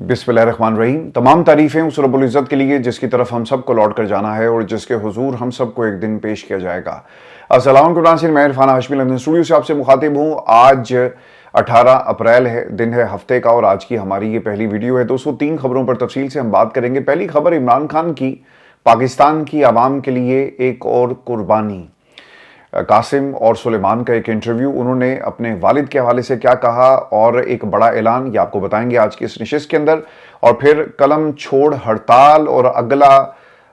बिस्मिल्लाहिर्रहमानिर्रहीम। तमाम तारीफ़ें उस रब्बुल इज़्ज़त के लिए जिसकी तरफ हम सबको लौट कर जाना है और जिसके हुजूर हम सबको एक दिन पेश किया जाएगा। अस्सलाम वालेकुम नाज़रीन, मैं इरफान हाशमी लंदन स्टूडियो से आपसे मुखातिब हूँ। आज 18 अप्रैल है, दिन है हफ्ते का और आज की हमारी ये पहली वीडियो है। दोस्तों, 3 खबरों पर तफसील से हम बात करेंगे। पहली खबर इमरान खान की, पाकिस्तान की आवाम के लिए एक और कुर्बानी। कासिम और सुलेमान का एक इंटरव्यू, उन्होंने अपने वालिद के हवाले से क्या कहा और एक बड़ा ऐलान, ये आपको बताएंगे आज की इस नशिस्त के अंदर। और फिर कलम छोड़ हड़ताल और अगला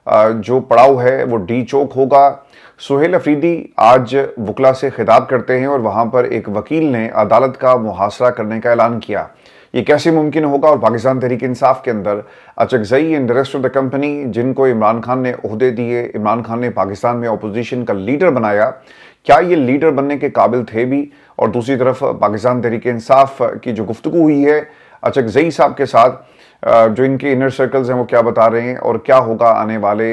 जो पड़ाव है वो डी चौक होगा। सुहेल अफरीदी आज वकला से खिताब करते हैं और वहां पर एक वकील ने अदालत का मुहासरा करने का ऐलान किया। ये कैसे मुमकिन होगा? और पाकिस्तान तहरीक इंसाफ के अंदर Achakzai and the rest of the company, जिनको इमरान खान ने ओहदे दिए, इमरान खान ने पाकिस्तान में अपोजिशन का लीडर बनाया, क्या ये लीडर बनने के काबिल थे भी? और दूसरी तरफ पाकिस्तान तहरीक इंसाफ की जो गुफ्तगू हुई है अचकजई साहब के साथ, जो इनके इनर सर्कल्स हैं वो क्या बता रहे हैं और क्या होगा आने वाले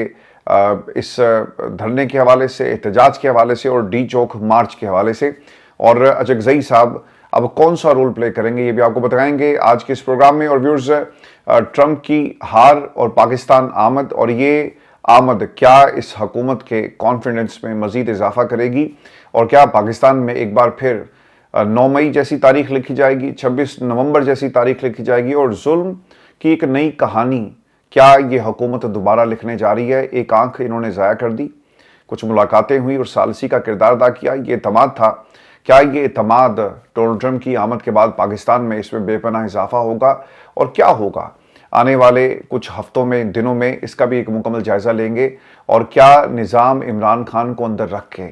इस धरने के हवाले से, एहतजाज के हवाले से और डी चौक मार्च के हवाले से। और अचकजई साहब अब कौन सा रोल प्ले करेंगे ये भी आपको बताएंगे आज के इस प्रोग्राम में। और व्यूअर्स, ट्रंप की हार और पाकिस्तान आमद, और ये आमद क्या इस हुकूमत के कॉन्फिडेंस में मजीद इजाफा करेगी और क्या पाकिस्तान में एक बार फिर 9 मई जैसी तारीख लिखी जाएगी, 26 नवंबर जैसी तारीख लिखी जाएगी और जुल्म की एक नई कहानी क्या ये हुकूमत दोबारा लिखने जा रही है? एक आंख इन्होंने ज़ाया कर दी, कुछ मुलाकातें हुई और सालसी का किरदार अदा किया, ये एतमाद था। क्या ये एतमाद डोनाल्ड ट्रंप की आमद के बाद पाकिस्तान में इसमें बेपनाह इजाफा होगा? और क्या होगा आने वाले कुछ हफ्तों में, दिनों में, इसका भी एक मुकम्मल जायजा लेंगे। और क्या निज़ाम इमरान खान को अंदर रख के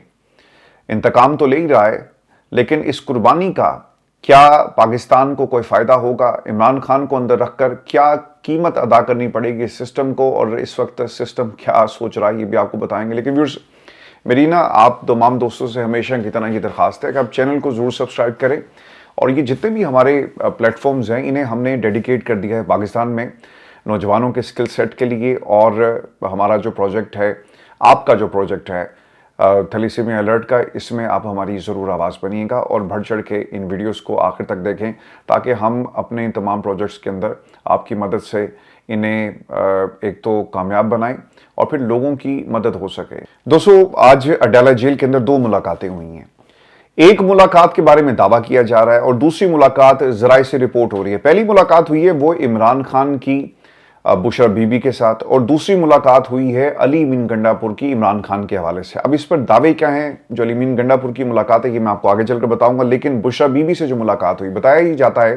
इंतकाम तो ले ही रहा है, लेकिन इस कुर्बानी का क्या पाकिस्तान को कोई फ़ायदा होगा? इमरान खान को अंदर रखकर क्या कीमत अदा करनी पड़ेगी इस सिस्टम को, और इस वक्त सिस्टम क्या सोच रहा है ये भी आपको बताएंगे। लेकिन व्यूअर्स, मेरी ना आप तमाम दोस्तों से हमेशा की तरह ये दरख्वास्त है कि आप चैनल को ज़रूर सब्सक्राइब करें। और ये जितने भी हमारे प्लेटफॉर्म्स हैं इन्हें हमने डेडिकेट कर दिया है पाकिस्तान में नौजवानों के स्किल सेट के लिए। और हमारा जो प्रोजेक्ट है, आपका जो प्रोजेक्ट है थैलेसीमिया अलर्ट का, इसमें आप हमारी ज़रूर आवाज़ बनिएगा और बढ़ चढ़ के इन वीडियोस को आखिर तक देखें ताकि हम अपने इन तमाम प्रोजेक्ट्स के अंदर आपकी मदद से इन्हें एक तो कामयाब बनाएं और फिर लोगों की मदद हो सके। दोस्तों, आज अडाला जेल के अंदर 2 मुलाकातें हुई हैं। एक मुलाकात के बारे में दावा किया जा रहा है और दूसरी मुलाकात ज़राए से रिपोर्ट हो रही है। पहली मुलाकात हुई है वो इमरान खान की बुशरा बीबी के साथ और दूसरी मुलाकात हुई है अली मीन गंडापुर की इमरान खान के हवाले से। अब इस पर दावे क्या हैं? जो अली मीन गंडापुर की मुलाकात है ये मैं आपको आगे चलकर बताऊंगा, लेकिन बुशरा बीबी से जो मुलाकात हुई, बताया ही जाता है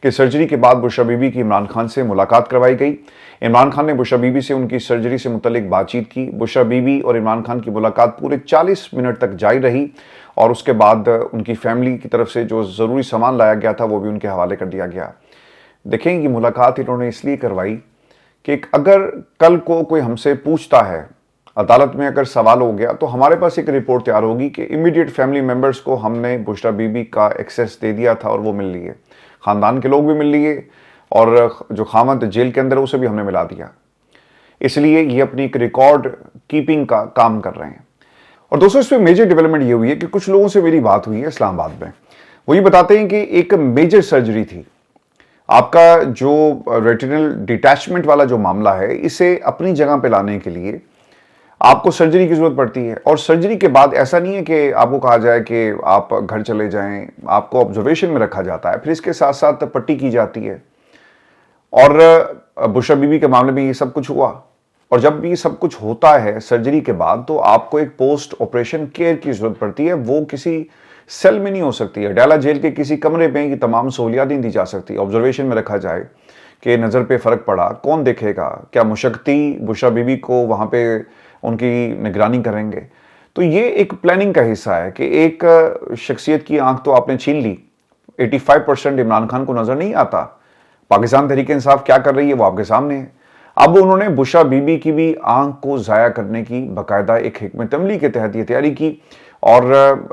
कि सर्जरी के बाद बुशरा बीबी की इमरान खान से मुलाकात करवाई गई। इमरान खान ने बुशरा बीबी से उनकी सर्जरी से मुतल्लिक बातचीत की। बुशरा बीबी और इमरान खान की मुलाकात पूरे 40 मिनट तक जारी रही और उसके बाद उनकी फैमिली की तरफ से जो ज़रूरी सामान लाया गया था वो भी उनके हवाले कर दिया गया। देखें, ये मुलाकात इन्होंने इसलिए करवाई कि अगर कल को कोई हमसे पूछता है, अदालत में अगर सवाल हो गया, तो हमारे पास एक रिपोर्ट तैयार होगी कि इमीडिएट फैमिली मेम्बर्स को हमने बुशरा बीबी का एक्सेस दे दिया था और वो मिल लिए, ख़ानदान के लोग भी मिल लिए और जो खामद जेल के अंदर उसे भी हमने मिला दिया। इसलिए ये अपनी एक रिकॉर्ड कीपिंग का काम कर रहे हैं। और दोस्तों, इसमें मेजर डेवलपमेंट ये हुई है कि कुछ लोगों से मेरी बात हुई है इस्लामाबाद में, वो ये बताते हैं कि एक मेजर सर्जरी थी। आपका जो रेटिनल डिटैचमेंट वाला जो मामला है, इसे अपनी जगह पे लाने के लिए आपको सर्जरी की जरूरत पड़ती है। और सर्जरी के बाद ऐसा नहीं है कि आपको कहा जाए कि आप घर चले जाएं, आपको ऑब्जर्वेशन में रखा जाता है, फिर इसके साथ साथ पट्टी की जाती है। और बुशरा बीबी के मामले में ये सब कुछ हुआ। और जब भी सब कुछ होता है सर्जरी के बाद, तो आपको एक पोस्ट ऑपरेशन केयर की जरूरत पड़ती है। वो किसी सेल में नहीं हो सकती है, अडाला जेल के किसी कमरे में ये तमाम सहूलियात नहीं दी जा सकती। ऑब्जर्वेशन में रखा जाए कि नज़र पे फ़र्क पड़ा, कौन देखेगा? क्या मुशक्कती बुशरा बीबी को वहाँ पे उनकी निगरानी करेंगे? तो ये एक प्लानिंग का हिस्सा है कि एक शख्सियत की आंख तो आपने छीन ली। 85% इमरान खान को नज़र नहीं आता। पाकिस्तान तहरीक इंसाफ क्या कर रही है वो आपके सामने है। अब उन्होंने बुशरा बीबी की भी आंख को ज़ाया करने की बाकायदा एक हिकमत अमली के तहत ये तैयारी की। और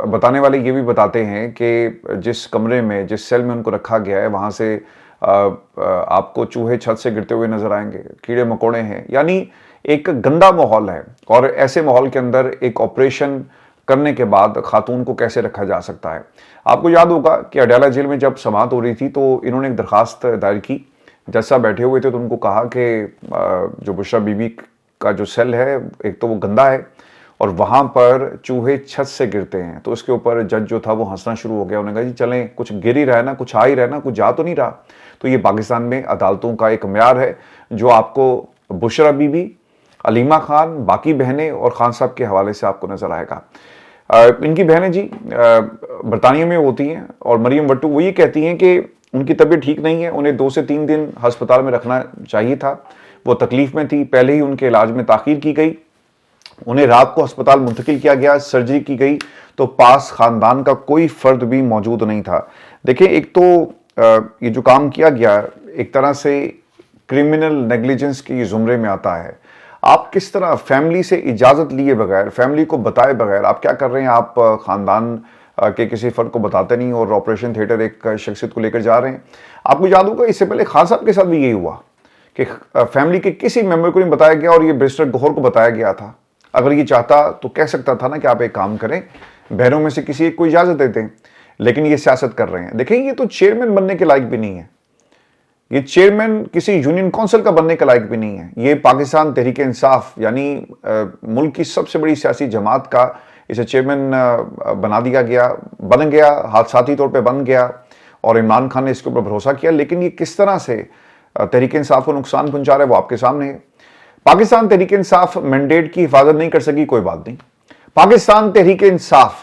बताने वाले ये भी बताते हैं कि जिस कमरे में, जिस सेल में उनको रखा गया है, वहाँ से आपको चूहे छत से गिरते हुए नजर आएंगे, कीड़े मकोड़े हैं, यानी एक गंदा माहौल है। और ऐसे माहौल के अंदर एक ऑपरेशन करने के बाद खातून को कैसे रखा जा सकता है? आपको याद होगा कि अडाला जेल में जब समाअत हो रही थी तो इन्होंने एक दरखास्त दायर की जज साहब बैठे हुए थे तो उनको कहा कि जो बुशरा बीबी का जो सेल है एक तो वो गंदा है और वहां पर चूहे छत से गिरते हैं। तो उसके ऊपर जज जो था वो हंसना शुरू हो गया। उन्होंने कहा जी चलें, कुछ गिर ही रहा है ना, कुछ आ ही रहा है ना, कुछ जा तो नहीं रहा। तो ये पाकिस्तान में अदालतों का एक म्यार है जो आपको बुशरा बीबी, अलीमा खान, बाकी बहनें और खान साहब के हवाले से आपको नजर आएगा। इनकी बहनें जी बरतानिया में होती हैं और मरियम वट्टू वो ये कहती हैं कि उनकी तबीयत ठीक नहीं है, उन्हें 2 से 3 दिन अस्पताल में रखना चाहिए था। वो तकलीफ में थी, पहले ही उनके इलाज में ताखीर की गई, उन्हें रात को अस्पताल मुंतकिल किया गया, सर्जरी की गई तो पास खानदान का कोई फर्द भी मौजूद नहीं था। देखिए एक तो ये जो काम किया गया एक तरह से क्रिमिनल नेग्लिजेंस के जुमरे में आता है। आप किस तरह फैमिली से इजाजत लिए बगैर, फैमिली को बताए बगैर आप क्या कर रहे हैं, आप खानदान के किसी फर्द को बताते नहीं और ऑपरेशन थिएटर एक शख्सियत को लेकर जा रहे हैं। आपको याद होगा इससे पहले खान साहब के साथ भी यही हुआ कि फैमिली के किसी मेंबर को नहीं बताया गया और ये बैरिस्टर गौहर को बताया गया था। अगर ये चाहता तो कह सकता था ना कि आप एक काम करें, बहनों में से किसी एक को इजाजत देते हैं, लेकिन ये सियासत कर रहे हैं। देखिए ये तो चेयरमैन बनने के लायक भी नहीं है, ये चेयरमैन किसी यूनियन काउंसिल का बनने के लायक भी नहीं है। ये पाकिस्तान तहरीक इंसाफ यानी मुल्क की सबसे बड़ी सियासी जमात का इसे चेयरमैन बना दिया गया, बन गया, हादसाती तौर पे बन गया और इमरान खान ने इसके ऊपर भरोसा किया। लेकिन ये किस तरह से तहरीक इंसाफ को नुकसान पहुंचा रहा है वो आपके सामने है। पाकिस्तान तहरीक इंसाफ मैंडेट की हिफाजत नहीं कर सकी, कोई बात नहीं। पाकिस्तान तहरीक इंसाफ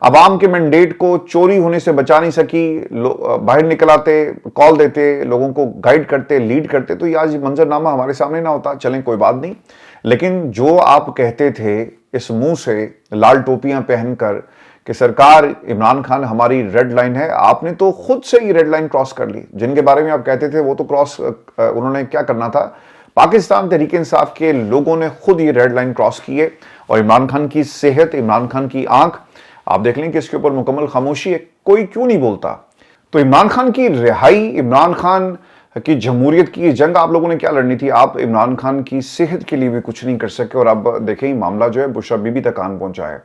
अवाम के मैंडेट को चोरी होने से बचा नहीं सकी, बाहर निकल आते, कॉल देते, लोगों को गाइड करते, लीड करते, तो ये आज मंजरनामा हमारे सामने ना होता। चलें कोई बात नहीं, लेकिन जो आप कहते थे इस मुंह से लाल टोपियां पहनकर कि सरकार इमरान खान हमारी रेड लाइन है, आपने तो खुद से ही रेड लाइन क्रॉस कर ली। जिनके बारे में आप कहते थे वो तो क्रॉस उन्होंने क्या करना था, पाकिस्तान तहरीक इंसाफ के लोगों ने खुद ये रेड लाइन क्रॉस की है। और इमरान खान की सेहत, इमरान खान की आंख, आप देख लें कि इसके ऊपर मुकम्मल खामोशी है, कोई क्यों नहीं बोलता। तो इमरान खान की रिहाई, इमरान खान की जमहूरियत की जंग आप लोगों ने क्या लड़नी थी, आप इमरान खान की सेहत के लिए भी कुछ नहीं कर सके। और अब देखें मामला जो है बुशरा बीबी तक आन पहुंचा है।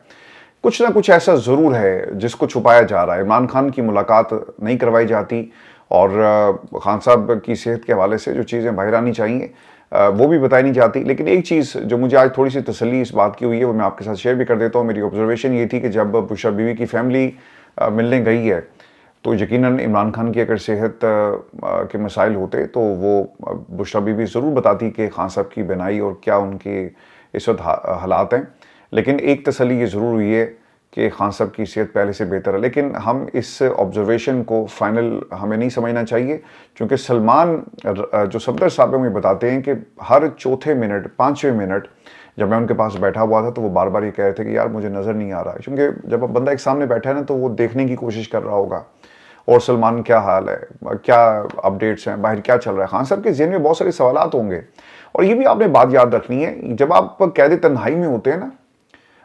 कुछ ना कुछ ऐसा जरूर है जिसको छुपाया जा रहा है। इमरान खान की मुलाकात नहीं करवाई जाती और खान साहब की सेहत के हवाले से जो चीज़ें बाहर आनी चाहिए वो भी बताई नहीं जाती। लेकिन एक चीज़ जो मुझे आज थोड़ी सी तसल्ली इस बात की हुई है वो मैं आपके साथ शेयर भी कर देता हूँ। मेरी ऑब्जर्वेशन ये थी कि जब बुशरा बीबी की फैमिली मिलने गई है तो यकीनन इमरान खान की अगर सेहत के मसाइल होते तो वो बुशरा बीबी ज़रूर बताती कि खान साहब की बिनाई और क्या उनके इस वक्त हालात हैं। लेकिन एक तसल्ली ये ज़रूर हुई है कि खान साहब की सेहत पहले से बेहतर है। लेकिन हम इस ऑब्जर्वेशन को फाइनल हमें नहीं समझना चाहिए, क्योंकि सलमान जो सफदर साहब हैं वो बताते हैं कि हर चौथे मिनट, 5वें मिनट जब मैं उनके पास बैठा हुआ था तो वो बार बार ये कह रहे थे कि यार मुझे नज़र नहीं आ रहा है। क्योंकि जब बंदा एक सामने बैठा है ना तो वो देखने की कोशिश कर रहा होगा और सलमान क्या हाल है, क्या अपडेट्स हैं, बाहर क्या चल रहा है। खान साहब के ज़हन में बहुत सारे सवालात होंगे। और ये भी आपने बात याद रखनी है, जब आप कैद तन्हाई में होते हैं ना,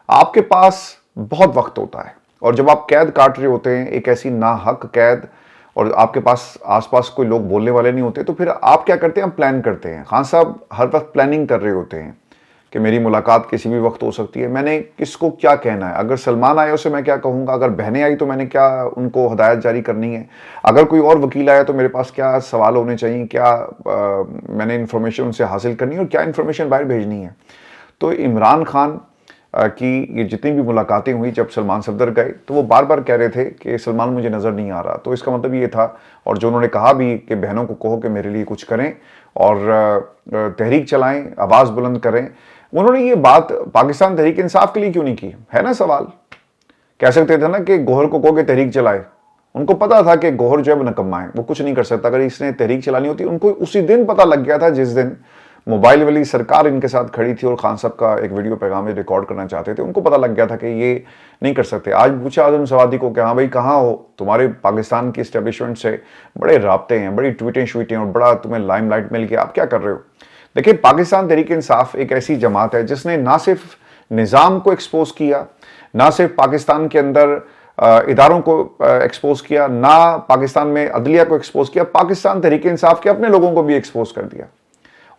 आपके पास बहुत वक्त होता है और जब आप कैद काट रहे होते हैं, एक ऐसी नाहक कैद, और आपके पास आसपास कोई लोग बोलने वाले नहीं होते, तो फिर आप क्या करते हैं, हम प्लान करते हैं। खान साहब हर वक्त प्लानिंग कर रहे होते हैं कि मेरी मुलाकात किसी भी वक्त हो सकती है, मैंने किसको क्या कहना है, अगर सलमान आया उसे मैं क्या कहूँगा, अगर बहनें आई तो मैंने क्या उनको हदायत जारी करनी है, अगर कोई और वकील आया तो मेरे पास क्या सवाल होने चाहिए, क्या मैंने इन्फॉर्मेशन उनसे हासिल करनी है और क्या इन्फॉर्मेशन बाहर भेजनी है। तो इमरान खान कि ये जितनी भी मुलाकातें हुई जब सलमान सफदर गए तो वो बार बार कह रहे थे कि सलमान मुझे नज़र नहीं आ रहा। तो इसका मतलब ये था, और जो उन्होंने कहा भी कि बहनों को कहो कि मेरे लिए कुछ करें और तहरीक चलाएं, आवाज़ बुलंद करें। उन्होंने ये बात पाकिस्तान तहरीक इंसाफ के लिए क्यों नहीं की, है ना सवाल। कह सकते थे ना कि गौहर को कहो कि तहरीक चलाए, उनको पता था कि गौहर जो है नकम्मा है, वो कुछ नहीं कर सकता। अगर इसने तहरीक चलानी होती, उनको उसी दिन पता लग गया था जिस दिन मोबाइल वाली सरकार इनके साथ खड़ी थी और खान साहब का एक वीडियो पैगाम रिकॉर्ड करना चाहते थे, उनको पता लग गया था कि ये नहीं कर सकते। आज पूछा आजम सवादी को कि हाँ भाई कहाँ हो, तुम्हारे पाकिस्तान की इस्टेब्लिशमेंट से बड़े राब्ते हैं, बड़ी ट्वीटें श्वीटें और बड़ा तुम्हें लाइमलाइट मिल गया, आप क्या कर रहे हो। देखिए पाकिस्तान तहरीक इंसाफ एक ऐसी जमात है जिसने ना सिर्फ निज़ाम को एक्सपोज किया, ना सिर्फ पाकिस्तान के अंदर इदारों को एक्सपोज किया, ना पाकिस्तान में अदलिया को एक्सपोज किया, पाकिस्तान तहरीक इंसाफ के अपने लोगों को भी एक्सपोज कर दिया।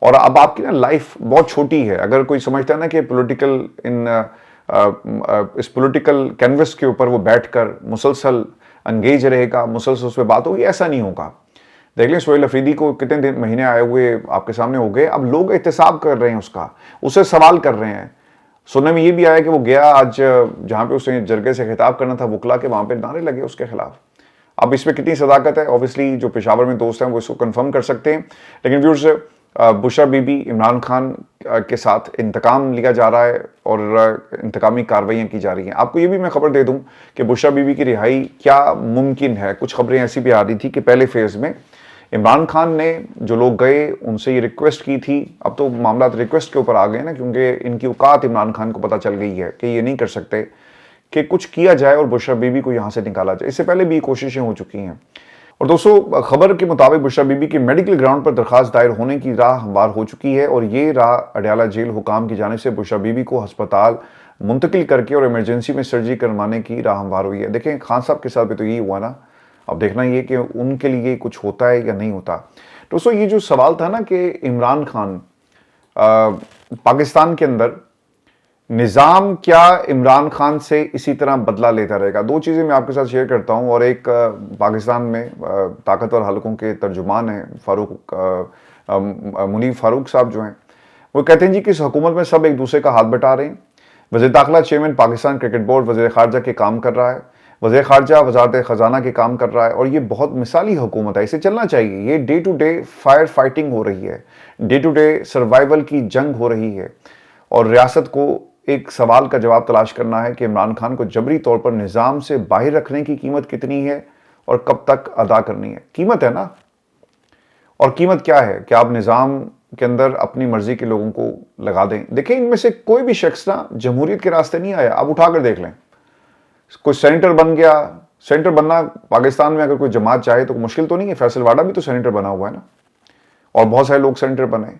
और अब आपकी ना लाइफ बहुत छोटी है। अगर कोई समझता है ना कि इस पॉलिटिकल कैनवस के ऊपर वो बैठकर मुसलसल एंगेज रहेगा, मुसलसल उस पर बात होगी, ऐसा नहीं होगा। देख लें सोहेल अफरीदी को कितने दिन महीने आए हुए आपके सामने हो गए, अब लोग एहतसाब कर रहे हैं उससे सवाल कर रहे हैं। सुनने में ये भी आया कि वो गया आज जहां पे उसने जरगे से खिताब करना था वकला के, वहां पे नारे लगे उसके खिलाफ। अब इसमें कितनी सदाकत है, ऑब्वियसली जो पेशावर में दोस्त हैं वो इसको कंफर्म कर सकते हैं। लेकिन व्यूअर्स, बुशरा बीबी इमरान खान के साथ इंतकाम लिया जा रहा है और इंतकामी कार्रवाइयाँ की जा रही हैं। आपको ये भी मैं खबर दे दूं कि बुशरा बीबी की रिहाई क्या मुमकिन है। कुछ खबरें ऐसी भी आ रही थी कि पहले फेज में इमरान खान ने जो लोग गए उनसे ये रिक्वेस्ट की थी, अब तो मामला रिक्वेस्ट के ऊपर आ गए ना, क्योंकि इनकी औकात इमरान खान को पता चल गई है कि ये नहीं कर सकते कि कुछ किया जाए और बुशरा बीबी को यहाँ से निकाला जाए। इससे पहले भी कोशिशें हो चुकी हैं। और दोस्तों, खबर के मुताबिक बुशरा बीबी की मेडिकल ग्राउंड पर दरखास्त दायर होने की राह हमवार हो चुकी है और ये राह अडयाला जेल हुकाम की जानिब से बुशरा बीबी को अस्पताल मुंतकिल करके और इमरजेंसी में सर्जरी करवाने की राह हमवार हुई है। देखें, खान साहब के साथ भी तो यही हुआ ना। अब देखना ये कि उनके लिए कुछ होता है या नहीं होता। दोस्तों, ये जो सवाल था ना कि इमरान खान पाकिस्तान के अंदर निज़ाम क्या इमरान खान से इसी तरह बदला लेता रहेगा। दो चीज़ें मैं आपके साथ शेयर करता हूं और एक पाकिस्तान में ताकतवर हलकों के तर्जुमान हैं मुनीफ फारूक साहब जो हैं, वो कहते हैं जी कि इस हुकूमत में सब एक दूसरे का हाथ बटा रहे हैं। वज़ीर दाखिला चेयरमैन पाकिस्तान क्रिकेट बोर्ड वज़ीर ख़ारजा के काम कर रहा है, वज़ीर ख़ारजा वज़ारत ख़जाना के काम कर रहा है और ये बहुत मिसाली हुकूमत है, इसे चलना चाहिए। ये day to day fire fighting हो रही है, डे टू डे सर्वाइवल की जंग हो रही है और रियासत को एक सवाल का जवाब तलाश करना है कि इमरान खान को जबरी तौर पर निज़ाम से बाहर रखने की कीमत कितनी है और कब तक अदा करनी है। कीमत है ना, और कीमत क्या है कि आप निज़ाम के अंदर अपनी मर्जी के लोगों को लगा दें। देखिए, इनमें से कोई भी शख्स ना जमहूरियत के रास्ते नहीं आया। आप उठाकर देख लें, कोई सेनेटर बन गया। सेनेटर बनना पाकिस्तान में अगर कोई जमात चाहे तो मुश्किल तो नहीं है। फैसल वाडा भी तो सेनेटर बना हुआ है ना, और बहुत सारे लोग सेनेटर बने।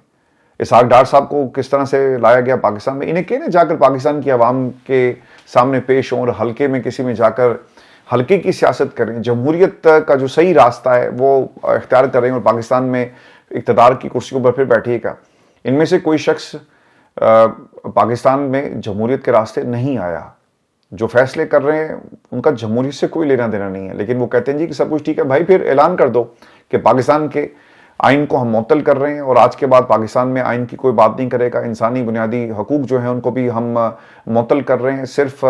इसहाक डार साहब को किस तरह से लाया गया पाकिस्तान में, इन्हें कहने जाकर पाकिस्तान की आवाम के सामने पेश हों और हल्के में किसी में जाकर हल्के की सियासत करें। जमहूरियत का जो सही रास्ता है वो इख्तियार करें और पाकिस्तान में इक़्तिदार की कुर्सियों पर फिर बैठिएगा। इनमें से कोई शख्स पाकिस्तान में जमहूरियत के रास्ते नहीं आया। जो फैसले कर रहे हैं उनका जमहूरियत से कोई लेना देना नहीं है। लेकिन वो कहते हैं जी कि सब कुछ ठीक है भाई, फिर ऐलान कर दो कि पाकिस्तान के आइन को हम मुअत्तल कर रहे हैं और आज के बाद पाकिस्तान में आइन की कोई बात नहीं करेगा। इंसानी बुनियादी हकूक जो हैं उनको भी हम मुअत्तल कर रहे हैं। सिर्फ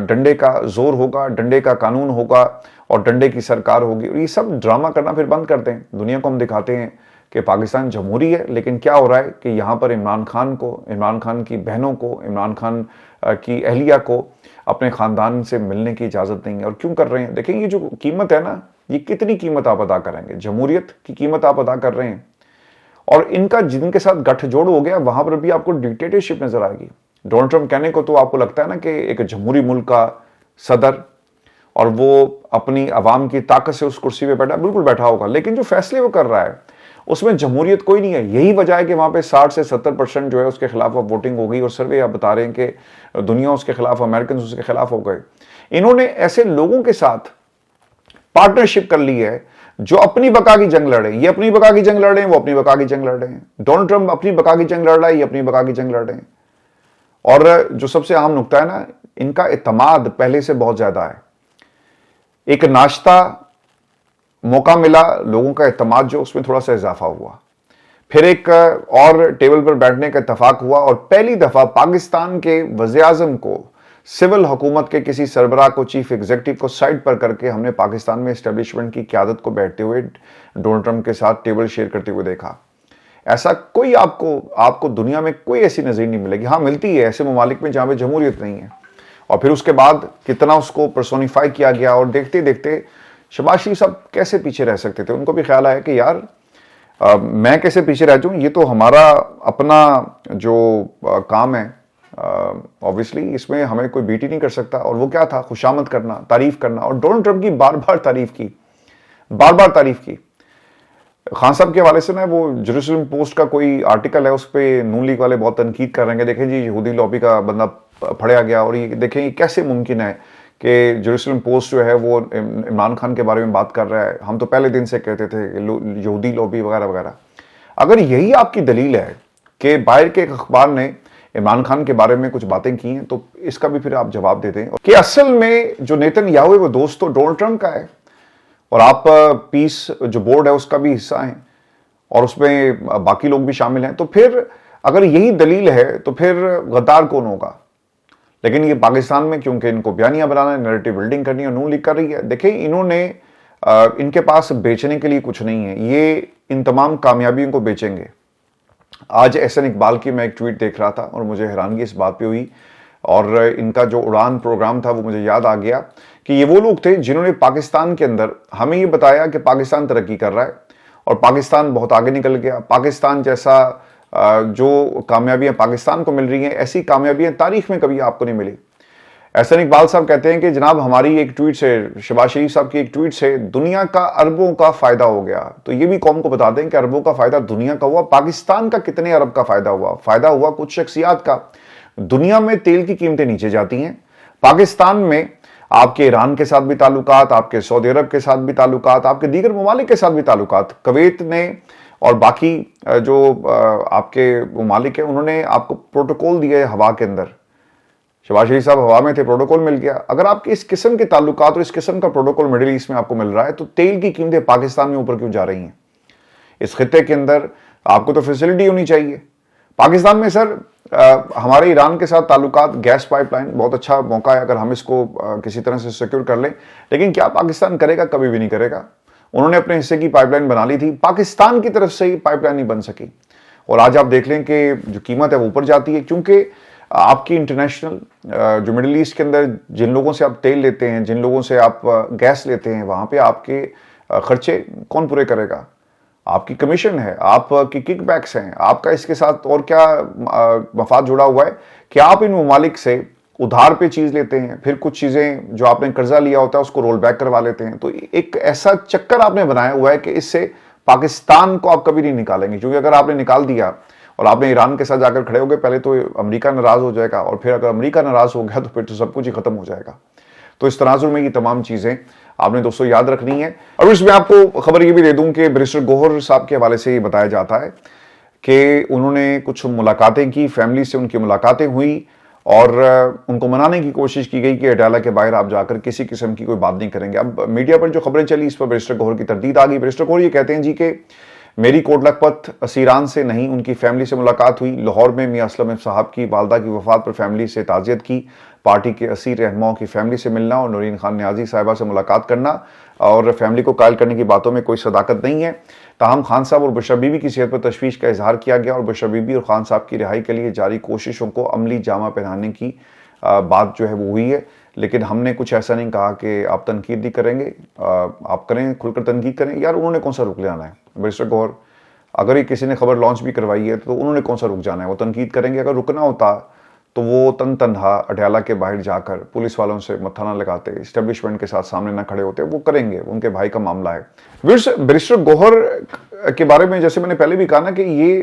डंडे का जोर होगा, डंडे का कानून होगा और डंडे की सरकार होगी। और ये सब ड्रामा करना फिर बंद कर दें। दुनिया को हम दिखाते हैं कि पाकिस्तान जमहूरी है, लेकिन क्या हो रहा है कि यहाँ पर इमरान खान को, इमरान खान की बहनों को, इमरान खान की अहलिया को अपने ख़ानदान से मिलने की इजाज़त नहीं है। और क्यों कर रहे हैं? देखें, ये जो कीमत है ना, ये कितनी कीमत आप अदा करेंगे? जमहूरियत की कीमत आप अदा कर रहे हैं और इनका जिनके साथ गठजोड़ हो गया वहां पर भी आपको डिक्टेटरशिप नजर आएगी। डोनाल्ड ट्रंप कहने को तो आपको लगता है ना कि एक जमहूरी मुल्क का सदर और वो अपनी आवाम की ताकत से उस कुर्सी पे बैठा, बिल्कुल बैठा होगा, लेकिन जो फैसले वो कर रहा है उसमें जमहूरियत कोई नहीं है। यही वजह है कि वहां पे 60 से 70% जो है उसके खिलाफ अब वोटिंग हो गई और सर्वे आप बता रहे हैं कि दुनिया उसके खिलाफ, अमेरिकन उसके खिलाफ हो गए। इन्होंने ऐसे लोगों के साथ पार्टनरशिप कर ली है जो अपनी बका की जंग लड़े। ये अपनी बका की जंग लड़ रहे हैं, वो अपनी बका की जंग लड़ रहे हैं। डोनाल्ड ट्रंप अपनी बका की जंग लड़ रहा है, ये अपनी बका की जंग लड़ रहे हैं। और जो सबसे अहम नुकता है ना, इनका इत्तेमाद पहले से बहुत ज्यादा है। एक नाश्ता मौका मिला, लोगों का इत्तेमाद जो उसमें थोड़ा सा इजाफा हुआ, फिर एक और टेबल पर बैठने का इत्तेफाक हुआ और पहली दफा पाकिस्तान के वज़ीर-ए-आज़म को, सिविल हुकूमत के किसी सरबराह को, चीफ एग्जीक्यूटिव को साइड पर करके हमने पाकिस्तान में एस्टेब्लिशमेंट की क़यादत को बैठते हुए डोनाल्ड ट्रंप के साथ टेबल शेयर करते हुए देखा। ऐसा कोई आपको दुनिया में कोई ऐसी नज़ीर नहीं मिलेगी। हाँ, मिलती है ऐसे ममालिक में जहाँ पे जमहूरियत नहीं है। और फिर उसके बाद कितना उसको पर्सोनीफाई किया गया और देखते देखते शहबाज शरीफ साहब कैसे पीछे रह सकते थे। उनको भी ख्याल आया कि यार मैं कैसे पीछे रह जाऊँ, ये तो हमारा अपना जो काम है, ऑब्वियसली इसमें हमें कोई बीट ही नहीं कर सकता। और वो क्या था? खुशामद करना, तारीफ करना। और डोनाल्ड ट्रंप की बार बार तारीफ की। खान साहब के हवाले से ना वो जेरूसलम पोस्ट का कोई आर्टिकल है, उस पर नून लीग वाले बहुत तनकीद कर रहे हैं। देखें जी, यहूदी लॉबी का बंदा फड़या गया और ये देखें ये कैसे मुमकिन है कि जेरूसलम पोस्ट जो है वो इमरान खान के बारे में बात कर रहा है। हम तो पहले दिन से कहते थे यहूदी लॉबी वगैरह वगैरह। अगर यही आपकी दलील है कि बाहर के एक अखबार ने इमरान खान के बारे में कुछ बातें की हैं, तो इसका भी फिर आप जवाब दे दें कि असल में जो नेतन्याहू है वो दोस्त तो डोनाल्ड ट्रंप का है। और आप पीस जो बोर्ड है उसका भी हिस्सा हैं और उसमें बाकी लोग भी शामिल हैं, तो फिर अगर यही दलील है तो फिर गद्दार कौन होगा? लेकिन ये पाकिस्तान में क्योंकि इनको बयानियां बनाना है, नैरेटिव बिल्डिंग करनी है, नून लीग कर रही है। देखिए, इन्होंने इनके पास बेचने के लिए कुछ नहीं है, ये इन तमाम कामयाबियों को बेचेंगे। आज एहसन इकबाल की मैं एक ट्वीट देख रहा था और मुझे हैरानगी इस बात पे हुई, और इनका जो उड़ान प्रोग्राम था वो मुझे याद आ गया कि ये वो लोग थे जिन्होंने पाकिस्तान के अंदर हमें ये बताया कि पाकिस्तान तरक्की कर रहा है और पाकिस्तान बहुत आगे निकल गया। पाकिस्तान जैसा जो कामयाबियां पाकिस्तान को मिल रही हैं, ऐसी कामयाबियां तारीख में कभी आपको नहीं मिली। एहसन इकबाल साहब कहते हैं कि जनाब हमारी एक ट्वीट से, शहबाज शरीफ साहब की एक ट्वीट से दुनिया का अरबों का फायदा हो गया। तो ये भी कौम को बता दें कि अरबों का फायदा दुनिया का हुआ, पाकिस्तान का कितने अरब का फायदा हुआ? फायदा हुआ कुछ शख्सियात का। दुनिया में तेल की कीमतें नीचे जाती हैं, पाकिस्तान में आपके ईरान के साथ भी ताल्लुकात, आपके सऊदी अरब के साथ भी ताल्लुकात, आपके दीगर ममालिक के साथ भी ताल्लुकात, कुवैत ने और बाकी जो आपके ममालिक हैं उन्होंने आपको प्रोटोकॉल दिए हवा के अंदर। शहबाज शरीफ साहब हवा में थे, प्रोटोकॉल मिल गया। अगर आपके इस किस्म के ताल्लुकात और इस किस्म का प्रोटोकॉल मिडिल ईस्ट में आपको मिल रहा है, तो तेल की कीमतें पाकिस्तान में ऊपर क्यों जा रही हैं? इस खित्ते के अंदर आपको तो फैसिलिटी होनी चाहिए। पाकिस्तान में सर हमारे ईरान के साथ ताल्लुकात, गैस पाइपलाइन बहुत अच्छा मौका है अगर हम इसको किसी तरह से सिक्योर कर लें। लेकिन क्या पाकिस्तान करेगा? कभी भी नहीं करेगा। उन्होंने अपने हिस्से की पाइपलाइन बना ली थी, पाकिस्तान की तरफ से ही पाइपलाइन नहीं बन सकी, और आज आप देख लें कि जो कीमत है वो ऊपर जाती है, क्योंकि आपकी इंटरनेशनल जो मिडिल ईस्ट के अंदर जिन लोगों से आप तेल लेते हैं, जिन लोगों से आप गैस लेते हैं, वहां पे आपके खर्चे कौन पूरे करेगा? आपकी कमीशन है, आपकी किकबैक्स हैं, आपका इसके साथ और क्या मफाद जुड़ा हुआ है कि आप इन ममालिक से उधार पे चीज लेते हैं, फिर कुछ चीजें जो आपने कर्जा लिया होता है उसको रोल बैक करवा लेते हैं। तो एक ऐसा चक्कर आपने बनाया हुआ है कि इससे पाकिस्तान को आप कभी नहीं निकालेंगे, क्योंकि अगर आपने निकाल दिया और आपने ईरान के साथ जाकर खड़े हो गए, पहले तो अमेरिका नाराज हो जाएगा, और फिर अगर अमेरिका नाराज हो गया तो फिर तो सब कुछ ही खत्म हो जाएगा। तो इस तनाजुर में ये तमाम चीजें आपने दोस्तों याद रखनी है। और इसमें आपको खबर ये भी दे दूं कि बैरिस्टर गौहर साहब के हवाले से ये बताया जाता है कि उन्होंने कुछ मुलाकातें की, फैमिली से उनकी मुलाकातें हुई और उनको मनाने की कोशिश की गई कि अडाला के बाहर आप जाकर किसी किस्म की कोई बात नहीं करेंगे। अब मीडिया पर जो खबरें चली, इस पर बैरिस्टर गौहर की तरदीद आ गई। बैरिस्टर गौहर ये कहते हैं जी कि मेरी कोट लखपत असीरान से नहीं, उनकी फैमिली से मुलाकात हुई। लाहौर में मियां असलम साहब की वालदा की वफात पर फैमिली से ताज़ियत की, पार्टी के असीर रहनुमाओं की फैमिली से मिलना और नूरीन खान न्याजी साहिबा से मुलाकात करना और फैमिली को कायल करने की बातों में कोई सदाकत नहीं है। ताहम खान साहब और बुशरा बीबी की सेहत पर तशवीश का इजहार किया गया और बुशरा बीबी और खान साहब की रिहाई के लिए जारी कोशिशों को अमली जामा पहनाने की बात जो है वो हुई है। लेकिन हमने कुछ ऐसा नहीं कहा कि आप तनकीद नहीं करेंगे, आप करें, खुलकर तनकीद करें। यार उन्होंने कौन सा रुक ले आना है? बैरिस्टर गौहर, अगर ये किसी ने खबर लॉन्च भी करवाई है तो उन्होंने कौन सा रुक जाना है? वो तनकीद करेंगे। अगर रुकना होता तो वो तनहा अडयाला के बाहर जाकर पुलिस वालों से मत्था ना लगाते, इस्टेब्लिशमेंट के साथ सामने ना खड़े होते। वो करेंगे, उनके भाई का मामला है। बैरिस्टर गौहर के बारे में जैसे मैंने पहले भी कहा ना कि ये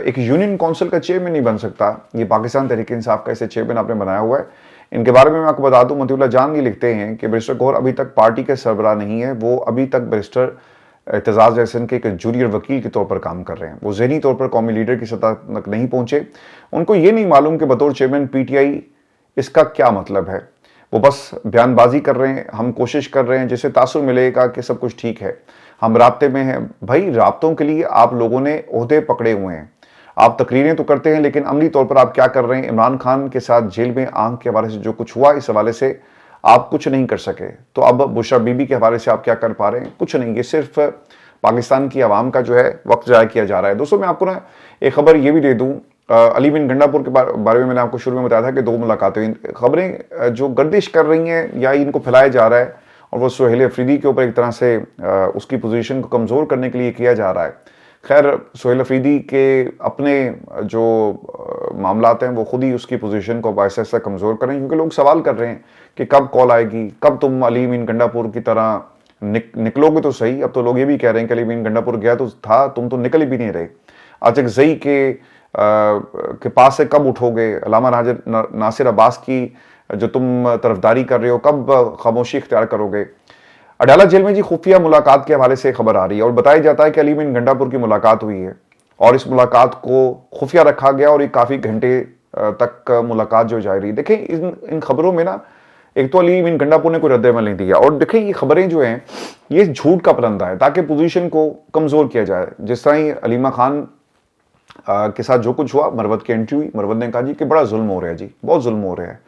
एक यूनियन काउंसिल का चेयरमैन नहीं बन सकता। ये पाकिस्तान तहरीक इंसाफ का ऐसे चेयरमैन आपने बनाया हुआ है। इनके बारे में मैं आपको बता दूं, मतीउल्लाह जान ये लिखते हैं कि बैरिस्टर गौहर अभी तक पार्टी के सरबराह नहीं है। वो अभी तक बैरिस्टर एतजाज एहसन के एक जूनियर वकील के तौर पर काम कर रहे हैं। वो ज़हनी तौर पर कौमी लीडर की सतह तक नहीं पहुंचे। उनको ये नहीं मालूम कि बतौर चेयरमैन पीटीआई इसका क्या मतलब है। वो बस बयानबाजी कर रहे हैं। हम कोशिश कर रहे हैं जिससे तासुर मिलेगा कि सब कुछ ठीक है, हम राब्ते में हैं। भाई राब्तों के लिए आप लोगों ने ओहदे पकड़े हुए हैं। आप तकरीरें तो करते हैं, लेकिन अमली तौर पर आप क्या कर रहे हैं? इमरान खान के साथ जेल में आंख के हवाले से जो कुछ हुआ, इस हवाले से आप कुछ नहीं कर सके। तो अब बुशरा बीबी के हवाले से आप क्या कर पा रहे हैं? कुछ नहीं। ये सिर्फ पाकिस्तान की आवाम का जो है वक्त जाया किया जा रहा है। दोस्तों मैं आपको ना एक खबर ये भी दे दूं, अली बिन गंडापुर के बारे में मैंने आपको शुरू में बताया था कि 2 मुलाकातें हुई। खबरें जो गर्दिश कर रही हैं या इनको फैलाया जा रहा है और वो सुहेल अफरीदी के ऊपर एक तरह से उसकी पोजीशन को कमज़ोर करने के लिए किया जा रहा है। खैर सुहेल अफरीदी के अपने जो मामलात हैं वो खुद ही उसकी पोजीशन को ऐसा ऐसा कमज़ोर करें, क्योंकि लोग सवाल कर रहे हैं कि कब कॉल आएगी, कब तुम अली बिन गंडापुर की तरह निकलोगे तो सही। अब तो लोग ये भी कह रहे हैं कि अली बिन गंडापुर गया तो था, तुम तो निकल भी नहीं रहे। अचकजई के पास से कब उठोगे? अल्लामा नासिर अब्बास की जो तुम तरफदारी कर रहे हो, कब खामोशी इख्तियार करोगे? अडाला जेल में जी खुफिया मुलाकात के हवाले से खबर आ रही है और बताया जाता है कि अली बिन गंडापुर की मुलाकात हुई है और इस मुलाकात को खुफिया रखा गया और ये काफ़ी घंटे तक मुलाकात जो जारी रही। देखें इन खबरों में ना एक तो अली मीन गंडापुर ने कोई रद्द-ए-अमल नहीं दिया। और देखें ये खबरें जो हैं ये झूठ का परंदा है ताकि पोजीशन को कमजोर किया जाए। जिस तरह ही अलीमा खान के साथ जो कुछ हुआ, मरवत की एंट्री हुई, मरवत ने कहा जी कि बड़ा जुल्म हो रहा है जी, बहुत जुल्म हो रहा है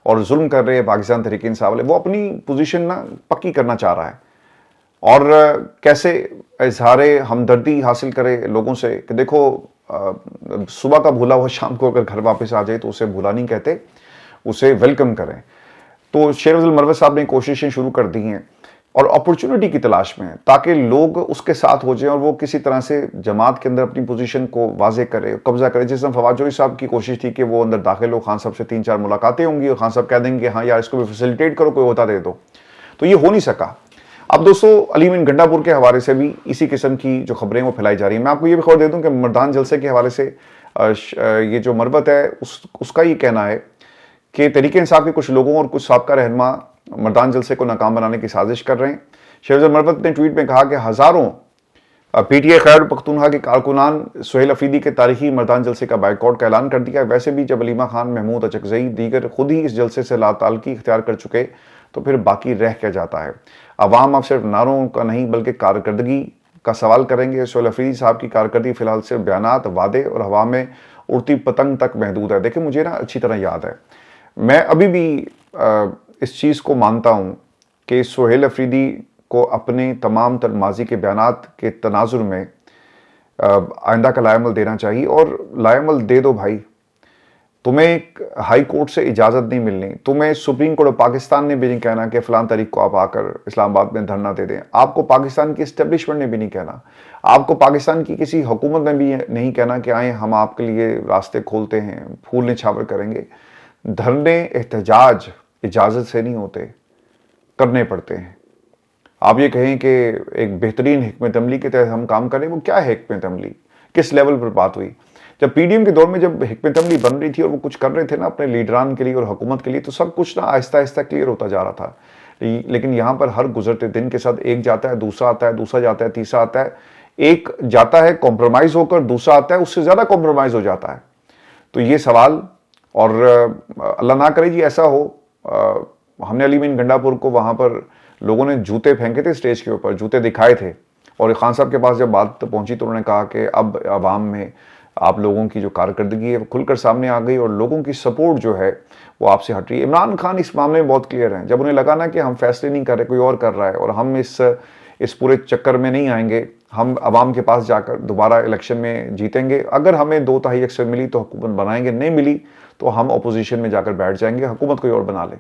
और जुल्म कर रहे हैं पाकिस्तान तहरीक इंसाफ वाले। वो अपनी पोजीशन ना पक्की करना चाह रहा है और कैसे इजहार हमदर्दी हासिल करे लोगों से कि देखो सुबह का भूला हुआ शाम को अगर घर वापस आ जाए तो उसे भूला नहीं कहते, उसे वेलकम करें। तो शेर अफजल मरवत साहब ने कोशिशें शुरू कर दी हैं और अपॉर्चुनिटी की तलाश में है ताकि लोग उसके साथ हो जाएं और वो किसी तरह से जमात के अंदर अपनी पोजीशन को वाजे करे, कब्जा करे। जिस तरह फवाद चौधरी साहब की कोशिश थी कि वो अंदर दाखिल हो, खान साहब से 3-4 मुलाकातें होंगी और खान साहब कह देंगे हाँ यार इसको भी फैसिलिटेट करो, कोई होता दे दो, तो ये हो नहीं सका। अब दोस्तों अली मीन गंडापुर के हवाले से भी इसी किस्म की जो खबरें वो फैलाई जा रही हैं। मैं आपको ये भी खबर दे दूं कि मर्दान जलसे के हवाले से ये जो मरवत है उसका ये कहना है कि तहरीक इंसाफ के कुछ लोगों और कुछ साबका रहनुमा मर्दान जलसे को नाकाम बनाने की साजिश कर रहे हैं। शेर अफजल मरवत ने ट्वीट में कहा कि हजारों पीटीआई खैबर पख्तूनख्वा के कारकुनान सुहेल अफरीदी के तारीखी मर्दान जलसे का बाइकआउट का ऐलान कर दिया। वैसे भी जब अलीमा खान, महमूद अचकजई दीगर खुद ही इस जलसे से लाताल्लुकी इख्तियार कर चुके तो फिर बाकी रह क्या जाता है। अवाम अब सिर्फ नारों का नहीं बल्कि कारकर्दगी का सवाल करेंगे। सुहेल अफरीदी साहब की कारकर्दगी फिलहाल सिर्फ बयानात, वादे और हवा में उड़ती पतंग तक महदूद है। देखिए मुझे ना अच्छी तरह याद है, मैं अभी भी इस चीज़ को मानता हूँ कि सुहेल अफरीदी को अपने तमाम तर माजी के बयानात के तनाजुर में आइंदा का लाएमल देना चाहिए। और लाएमल दे दो भाई, तुम्हें एक हाई कोर्ट से इजाज़त नहीं मिलनी, तुम्हें सुप्रीम कोर्ट ऑफ पाकिस्तान ने भी नहीं कहना कि फ़लाँ तारीख को आप आकर इस्लामाबाद में धरना दे दें, आपको पाकिस्तान की इस्टेब्लिशमेंट ने भी नहीं कहना, आपको पाकिस्तान की किसी हुकूमत ने भी नहीं कहना कि आए हम आपके लिए रास्ते खोलते हैं, फूल निछावर करेंगे। धरने एहतजाज इजाज़त से नहीं होते, करने पड़ते हैं। आप ये कहें कि एक बेहतरीन हिकमत अमली के तहत हम काम करें, वो क्या है हिकमत अमली, किस लेवल पर बात हुई? जब पीडीएम के दौर में जब हिकमत अमली बन रही थी और वो कुछ कर रहे थे ना अपने लीडरान के लिए और हुकूमत के लिए, तो सब कुछ ना आहिस्ता आहिस्ता क्लियर होता जा रहा था। लेकिन यहाँ पर हर गुजरते दिन के साथ एक जाता है, दूसरा आता है, दूसरा जाता है, तीसरा आता है, एक जाता है कॉम्प्रोमाइज़ होकर, दूसरा आता है उससे ज़्यादा कॉम्प्रोमाइज़ हो जाता है। तो ये सवाल, और अल्लाह ना करे जी ऐसा हो, हमने अली मीन गंडापुर को वहाँ पर लोगों ने जूते फेंके थे, स्टेज के ऊपर जूते दिखाए थे और खान साहब के पास जब बात पहुंची तो उन्होंने कहा कि अब आवाम में आप लोगों की जो कारकर्दगी है वो खुलकर सामने आ गई और लोगों की सपोर्ट जो है वो आपसे हट रही है। इमरान खान इस मामले में बहुत क्लियर हैं। जब उन्हें लगा ना कि हम फैसले नहीं कर रहे, कोई और कर रहा है और हम इस पूरे चक्कर में नहीं आएंगे, हम आवाम के पास जाकर दोबारा इलेक्शन में जीतेंगे, अगर हमें 2/3 अक्सर मिली तो हुकूमत बनाएंगे, नहीं मिली तो हम अपोजिशन में जाकर बैठ जाएंगे, हुकूमत कोई और बना ले।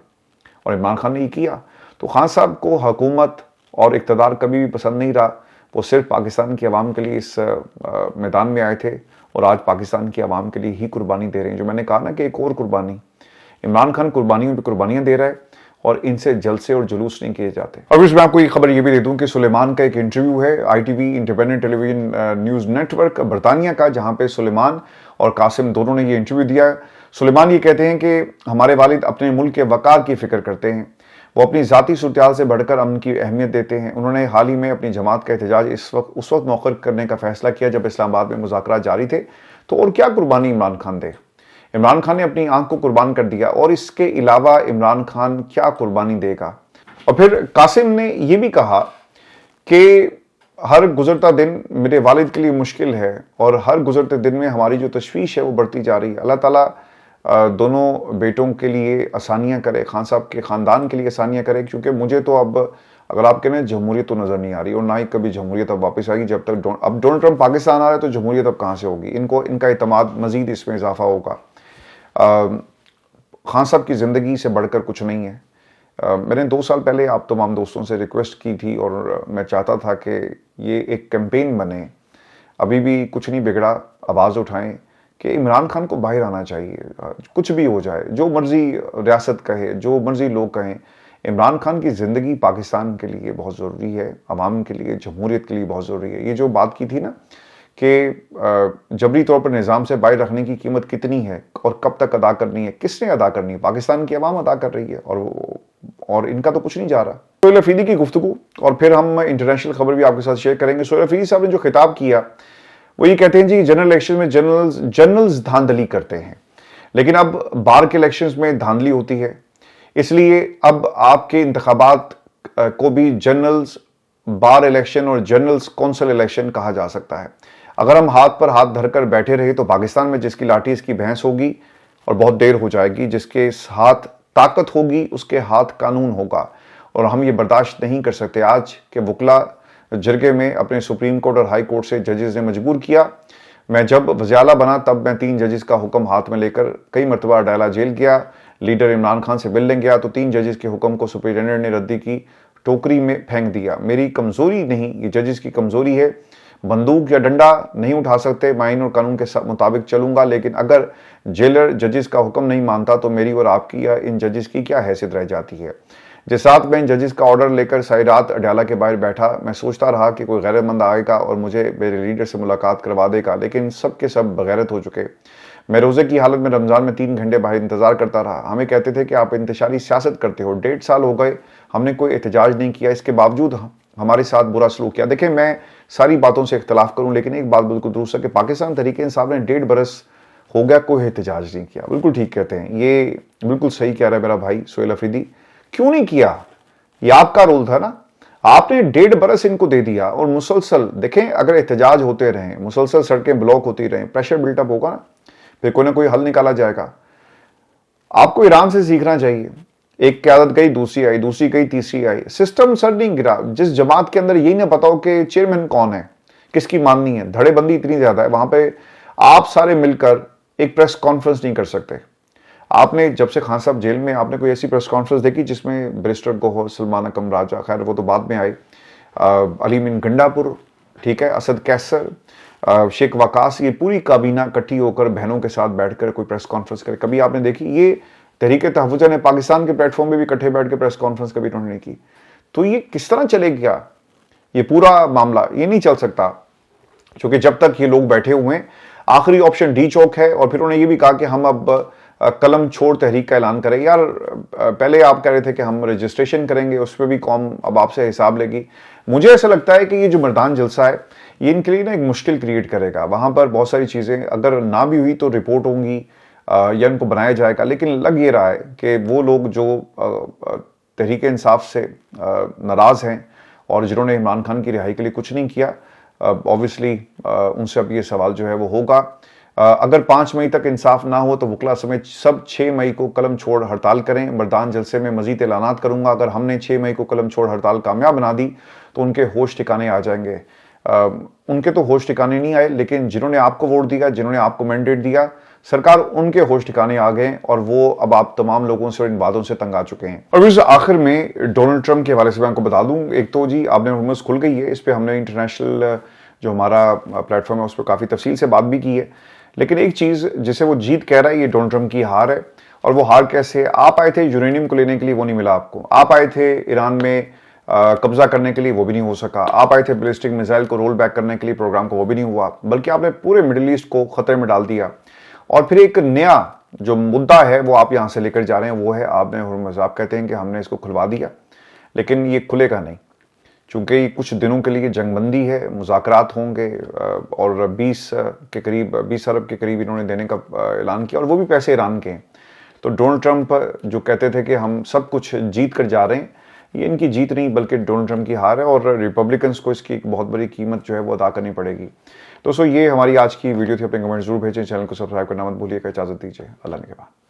और इमरान खान ने ये किया। तो खान साहब को हुकूमत और इक़्तिदार कभी भी पसंद नहीं रहा, वो सिर्फ पाकिस्तान की आवाम के लिए इस मैदान में आए थे और आज पाकिस्तान की आवाम के लिए ही कुर्बानी दे रहे हैं। जो मैंने कहा ना कि एक और कुर्बानी, इमरान खान कुर्बानियों पर कुर्बानियाँ दे रहा है और इनसे जलसे और जुलूस नहीं किए जाते। और मैं आपको ये खबर ये भी दे दूं कि सुलेमान का एक इंटरव्यू है ITV independent television news network बरतानिया का, जहां पे सुलेमान और कासिम दोनों ने ये इंटरव्यू दिया है। सुलेमान ये कहते हैं कि हमारे वालिद अपने मुल्क के वक़ार की फ़िक्र करते हैं, वो अपनी ज़ाती सूरत से बढ़कर अमन की अहमियत देते हैं। उन्होंने हाल ही में अपनी जमात का एहतजाज उस वक्त मौखर करने का फैसला किया जब इस्लामाबाद में मुज़ाकरात जारी थे। तो और क्या कुर्बानी इमरान खान दे? इमरान खान ने अपनी आंख को कुर्बान कर दिया और इसके अलावा इमरान खान क्या कुर्बानी देगा? और फिर कासिम ने यह भी कहा कि हर गुजरता दिन मेरे वालिद के लिए मुश्किल है और हर गुजरते दिन में हमारी जो तशवीश है वो बढ़ती जा रही है। अल्लाह ताला दोनों बेटों के लिए आसानियाँ करे, खान साहब के ख़ानदान के लिए आसानियाँ करे, क्योंकि मुझे तो अब अगर आप कहें जमहूरियत तो नज़र नहीं आ रही और ना ही कभी जमहूरियत अब वापस आएगी। जब तक अब डोनाल्ड ट्रंप पाकिस्तान आ रहा है तो जमहूरियत अब कहाँ से होगी? इनका इत्मीनान मज़ीद इसमें इजाफा होगा। खान साहब की ज़िंदगी से बढ़कर कुछ नहीं है। मैंने 2 साल पहले आप तमाम दोस्तों से रिक्वेस्ट की थी और मैं चाहता था कि ये एक कैंपेन बने, अभी भी कुछ नहीं बिगड़ा, आवाज़ उठाएं कि इमरान खान को बाहर आना चाहिए, कुछ भी हो जाए, जो मर्जी रियासत कहे, जो मर्जी लोग कहें, इमरान खान की ज़िंदगी पाकिस्तान के लिए बहुत ज़रूरी है, अवाम के लिए, जमहूरियत के लिए बहुत ज़रूरी है। ये जो बात की थी ना कि जबरी तौर पर निज़ाम से बाहर रखने की कीमत कितनी है और कब तक अदा करनी है, किसने अदा करनी है? पाकिस्तान की अवाम अदा कर रही है और इनका तो कुछ नहीं जा रहा। सुहेल अफरीदी की गुफ्तगू, और फिर हम इंटरनेशनल खबर भी आपके साथ शेयर करेंगे। सुहेल अफरीदी साहब ने जो खिताब किया वो ये कहते हैं जी जनरल इलेक्शन में जनरल्स धांधली करते हैं, लेकिन अब बार के इलेक्शंस में धांधली होती है। इसलिए अब आपके इंतखाबात को भी जनरल्स बार इलेक्शन और जनरल्स कौंसिल इलेक्शन कहा जा सकता है। अगर हम हाथ पर हाथ धरकर बैठे रहे तो पाकिस्तान में जिसकी लाठी इसकी भैंस होगी और बहुत देर हो जाएगी। जिसके हाथ ताकत होगी उसके हाथ कानून होगा, और हम ये बर्दाश्त नहीं कर सकते। आज के वकला जरगे में अपने सुप्रीम कोर्ट और हाई कोर्ट से जजेस ने मजबूर किया। मैं जब वज़ीर बना तब मैं 3 जजेस का हुक्म हाथ में लेकर कई मरतबा डाला जेल गया। लीडर इमरान खान से मिलने गया तो 3 जजेस के हुक्म को सुप्रीटेंडेंट ने रद्दी की टोकरी में फेंक दिया। मेरी कमजोरी नहीं, ये जजेस की कमजोरी है। बंदूक या डंडा नहीं उठा सकते, मैं आईन और कानून के मुताबिक चलूंगा, लेकिन अगर जेलर जजेस का हुक्म नहीं मानता तो मेरी और आपकी या इन जजेस की क्या हैसियत रह जाती है। जिस रात मैं इन जजेस का ऑर्डर लेकर सारी रात अडयाला के बाहर बैठा, मैं सोचता रहा कि कोई गैरतमंद आएगा और मुझे मेरे लीडर से मुलाकात करवा देगा, लेकिन सब के सब बगैरत हो चुके। मैं रोजे की हालत में रमजान में 3 घंटे बाहर इंतजार करता रहा। हमें कहते थे कि आप इंतशारी सियासत करते हो। 1.5 साल हो गए, हमने कोई एहतजाज नहीं किया, इसके बावजूद हमारे साथ बुरा सलूक किया। देखिए, मैं सारी बातों से इख्तलाफ करूं, लेकिन एक बात बिल्कुल दुरुस्त है कि पाकिस्तान तहरीक इंसाफ ने 1.5 बरस हो गया कोई एहतजाज नहीं किया। बिल्कुल ठीक कहते हैं, ये बिल्कुल सही कह रहा है मेरा भाई सोहेल अफरीदी। क्यों नहीं किया? ये आपका रोल था ना, आपने 1.5 बरस इनको दे दिया। और मुसलसल देखें, अगर एहतजाज होते रहे, मुसलसल सड़कें ब्लॉक होती रहें, प्रेशर बिल्टअप होगा ना, फिर कोई ना कोई हल निकाला जाएगा। आपको ईरान से सीखना चाहिए। एक क्यादत गई, दूसरी आई, दूसरी गई, तीसरी आई, सिस्टम सर नहीं गिरा। जिस जमात के अंदर यही ना पता हो कि चेयरमैन कौन है, किसकी माननी है, धड़ेबंदी इतनी ज्यादा है, वहां पे आप सारे मिलकर एक प्रेस कॉन्फ्रेंस नहीं कर सकते। आपने जब से खान साहब जेल में, आपने कोई ऐसी प्रेस कॉन्फ्रेंस देखी जिसमें बैरिस्टर गोहर, सलमान अकम राजा, खैर वो तो बाद में आए, अलीमीन गंडापुर, ठीक है, असद कैसर, शेख वकास, ये पूरी काबीना इकट्ठी होकर बहनों के साथ बैठकर कोई प्रेस कॉन्फ्रेंस करे? कभी आपने देखी? ये तहरीक तहफ़्फ़ुज़ ने पाकिस्तान के प्लेटफॉर्म पे भी इकट्ठे बैठ के प्रेस कॉन्फ्रेंस कभी उन्होंने नहीं की। तो ये किस तरह चलेगा ये पूरा मामला? ये नहीं चल सकता, क्योंकि जब तक ये लोग बैठे हुए हैं, आखिरी ऑप्शन डी चौक है। और फिर उन्होंने ये भी कहा कि हम अब कलम छोड़ तहरीक का ऐलान करें। यार, पहले आप कह रहे थे कि हम रजिस्ट्रेशन करेंगे, उस पर भी कौम अब आपसे हिसाब लेगी। मुझे ऐसा लगता है कि ये जो मर्दान जलसा है, ये इनके लिए ना एक मुश्किल क्रिएट करेगा। वहां पर बहुत सारी चीज़ें अगर ना भी हुई तो रिपोर्ट होंगी या इनको बनाया जाएगा। लेकिन लग ये रहा है कि वो लोग जो तहरीक इंसाफ से नाराज़ हैं और जिन्होंने इमरान खान की रिहाई के लिए कुछ नहीं किया, ऑब्वियसली उनसे अब ये सवाल जो है वो होगा। अगर 5 मई तक इंसाफ ना हो तो वकला समेत सब 6 मई को कलम छोड़ हड़ताल करें। मर्दान जलसे में मजीद ऐलानात करूंगा। अगर हमने 6 मई को कलम छोड़ हड़ताल कामयाब बना दी तो उनके होश ठिकाने आ जाएंगे। उनके तो होश ठिकाने नहीं आए, लेकिन जिन्होंने आपको वोट दिया, जिन्होंने आपको मैंडेट दिया, सरकार उनके होश ठिकाने आ गए और वो अब आप तमाम लोगों से और इन बातों से तंग आ चुके हैं। और इस आखिर में डोनाल्ड ट्रंप के हवाले से मैं आपको बता दूं, एक तो जी आपने रूमर्स खुल गई है, इस पर हमने इंटरनेशनल जो हमारा प्लेटफॉर्म है उस पर काफ़ी तफसील से बात भी की है। लेकिन एक चीज़ जिसे वो जीत कह रहा है, ये डोनाल्ड ट्रंप की हार है। और वो हार कैसे? आप आए थे यूरेनियम को लेने के लिए, वो नहीं मिला आपको। आप आए थे ईरान में कब्जा करने के लिए, वो भी नहीं हो सका। आप आए थे बैलिस्टिक मिसाइल को रोल बैक करने के लिए प्रोग्राम को, वो भी नहीं हुआ। बल्कि आपने पूरे मिडिल ईस्ट को खतरे में डाल दिया। और फिर एक नया जो मुद्दा है वो आप यहाँ से लेकर जा रहे हैं, वो है आपने हुर्मुज़। आप कहते हैं कि हमने इसको खुलवा दिया, लेकिन ये खुलेगा नहीं, चूंकि कुछ दिनों के लिए जंगबंदी है, मुज़ाकरात होंगे और 20 अरब के करीब इन्होंने देने का ऐलान किया, और वो भी पैसे ईरान के हैं। तो डोनाल्ड ट्रंप जो कहते थे कि हम सब कुछ जीत कर जा रहे हैं, ये इनकी जीत नहीं बल्कि डोनाल्ड ट्रंप की हार है। और रिपब्लिकन्स को इसकी एक बहुत बड़ी कीमत जो है वो अदा करनी पड़ेगी। दोस्तों, ये हमारी आज की वीडियो थी। अपने कमेंट जरूर भेजें, चैनल को सब्सक्राइब करना मत भूलिएगा। इजाज़त दीजिए, अल्लाह ने के बाद।